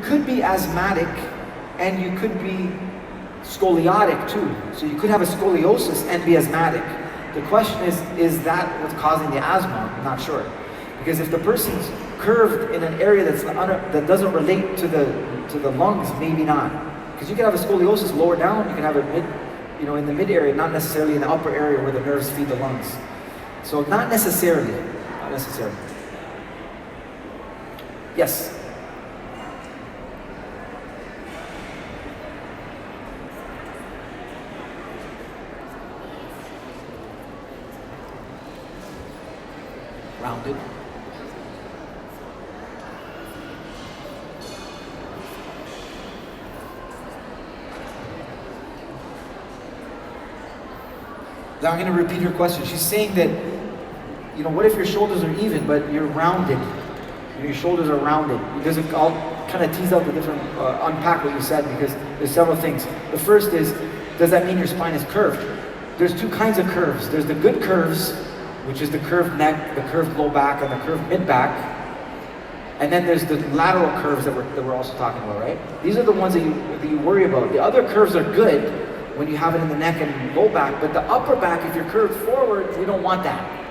could be asthmatic and you could be scoliotic too. So you could have a scoliosis and be asthmatic. The question is that what's causing the asthma? I'm not sure. Because if the person's curved in an area that doesn't relate to the lungs, maybe not. Because you can have a scoliosis lower down, you can have it in the mid area, not necessarily in the upper area where the nerves feed the lungs. So not necessarily. Not necessarily. Yes. Rounded. Now I'm going to repeat her question. She's saying that, what if your shoulders are even, but you're rounded? Your shoulders are rounded. I'll kind of tease out the different, unpack what you said, because there's several things. The first is, does that mean your spine is curved? There's two kinds of curves. There's the good curves, which is the curved neck, the curved low back, and the curved mid back. And then there's the lateral curves that we're also talking about, right? These are the ones that you worry about. The other curves are good when you have it in the neck and low back, but the upper back, if you're curved forward, we don't want that.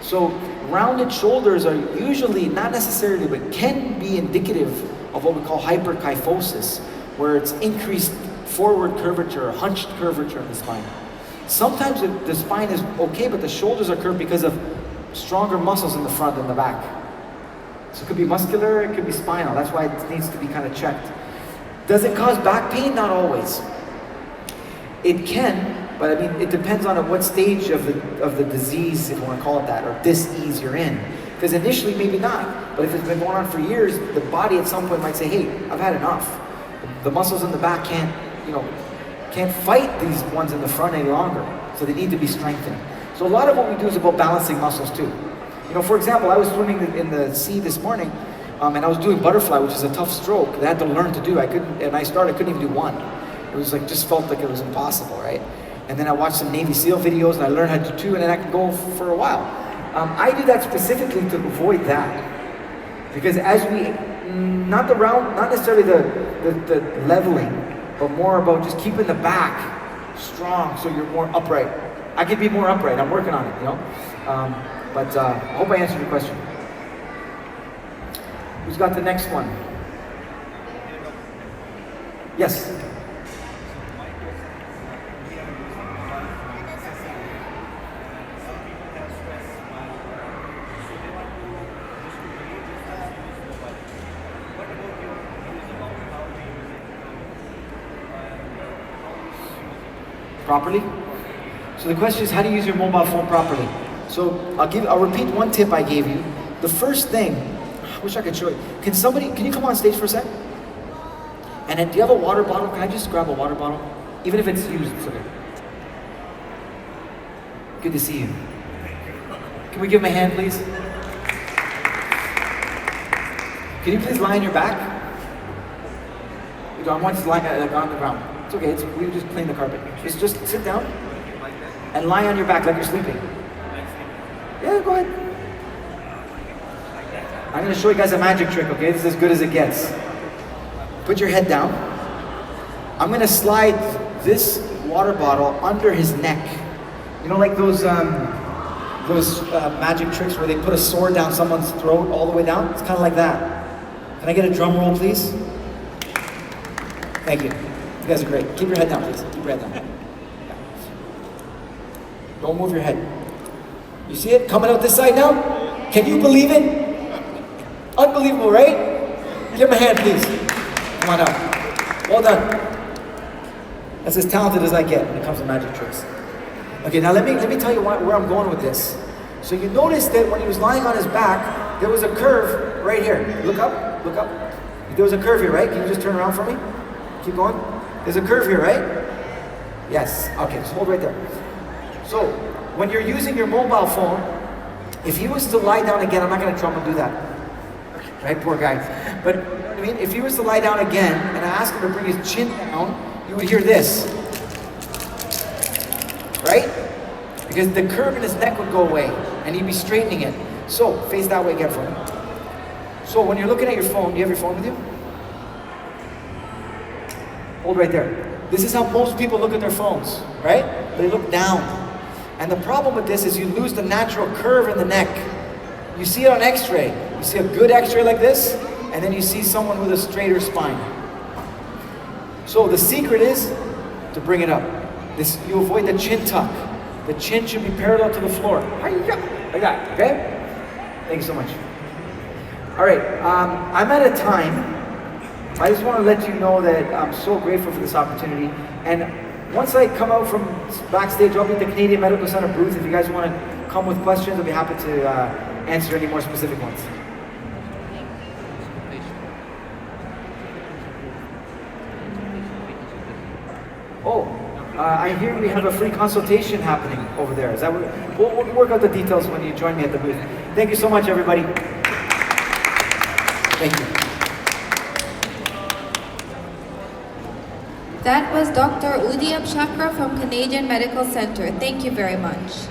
So rounded shoulders are usually, not necessarily, but can be indicative of what we call hyperkyphosis, where it's increased forward curvature, or hunched curvature in the spine. Sometimes the spine is okay, but the shoulders are curved because of stronger muscles in the front and the back. So it could be muscular, it could be spinal. That's why it needs to be kind of checked. Does it cause back pain? Not always. It can, but I mean, it depends on what stage of the disease, if you want to call it that, or dis-ease you're in. Because initially, maybe not. But if it's been going on for years, the body at some point might say, hey, I've had enough. The muscles in the back can't fight these ones in the front any longer. So they need to be strengthened. So a lot of what we do is about balancing muscles too. For example, I was swimming in the sea this morning, and I was doing butterfly, which is a tough stroke that I had to learn to do. I couldn't even do one. It was just felt like it was impossible, right? And then I watched some Navy SEAL videos and I learned how to do two, and then I could go for a while. I do that specifically to avoid that. Because as not necessarily the leveling, but more about just keeping the back strong so you're more upright. I could be more upright, I'm working on it, But I hope I answered your question. Who's got the next one? Yes. Properly? So the question is, how do you use your mobile phone properly? So I'll repeat one tip I gave you. The first thing, I wish I could show you. Can you come on stage for a sec? And then, do you have a water bottle? Can I just grab a water bottle? Even if it's used, it's okay. Good to see you. Can we give him a hand, please? Can you please lie on your back? I want you to lie on the ground. It's okay, we just clean the carpet. Just sit down and lie on your back like you're sleeping. Yeah, go ahead. I'm going to show you guys a magic trick, okay? This is as good as it gets. Put your head down. I'm going to slide this water bottle under his neck. Like those magic tricks where they put a sword down someone's throat all the way down? It's kind of like that. Can I get a drum roll, please? Thank you. You guys are great. Keep your head down, please. Keep your head down. Don't move your head. You see it coming out this side now? Can you believe it? Unbelievable, right? Give him a hand, please. Come on out. Well done. That's as talented as I get when it comes to magic tricks. Okay, now let me tell you where I'm going with this. So you notice that when he was lying on his back, there was a curve right here. Look up, look up. There was a curve here, right? Can you just turn around for me? Keep going. There's a curve here, right? Yes. Okay, just hold right there. So, when you're using your mobile phone, if he was to lie down again, I'm not going to try to do that. Right, poor guy. But, if he was to lie down again, and I asked him to bring his chin down, you would hear this. Right? Because the curve in his neck would go away, and he'd be straightening it. So, face that way again for me. So, when you're looking at your phone, do you have your phone with you? Hold right there. This is how most people look at their phones, right? They look down. And the problem with this is you lose the natural curve in the neck. You see it on x-ray. You see a good x-ray like this, and then you see someone with a straighter spine. So the secret is to bring it up. You avoid the chin tuck. The chin should be parallel to the floor. Like that, okay? Thank you so much. All right, I'm at a time. I just want to let you know that I'm so grateful for this opportunity. And once I come out from backstage, I'll be at the Canadian Medical Center booth. If you guys want to come with questions, I'll be happy to answer any more specific ones. Oh, I hear we have a free consultation happening over there. Is that what? We'll work out the details when you join me at the booth. Thank you so much, everybody. Thank you. That was Dr. Udiap Chakra from Canadian Medical Center. Thank you very much.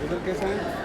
इधर कैसा है?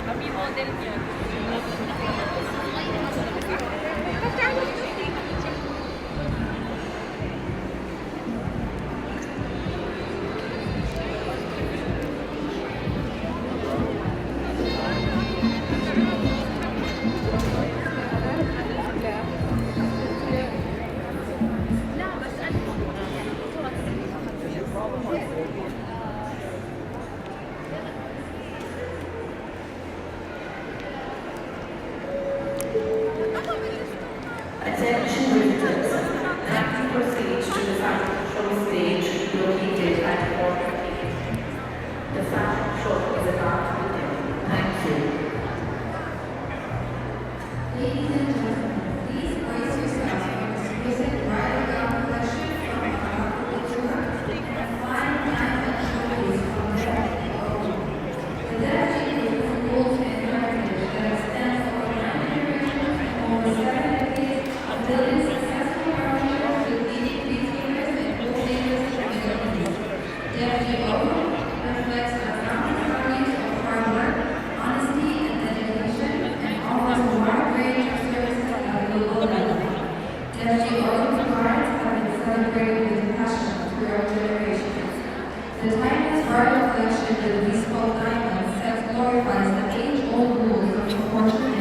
Kami model niya. The FGO reflects our founding values of hard work, honesty, and dedication, and offers a wide range of services at a global level. The FGO's cards have been celebrated with passion throughout generations. The timeless royal collection with bespoke diamonds glorifies the age-old rules of proportion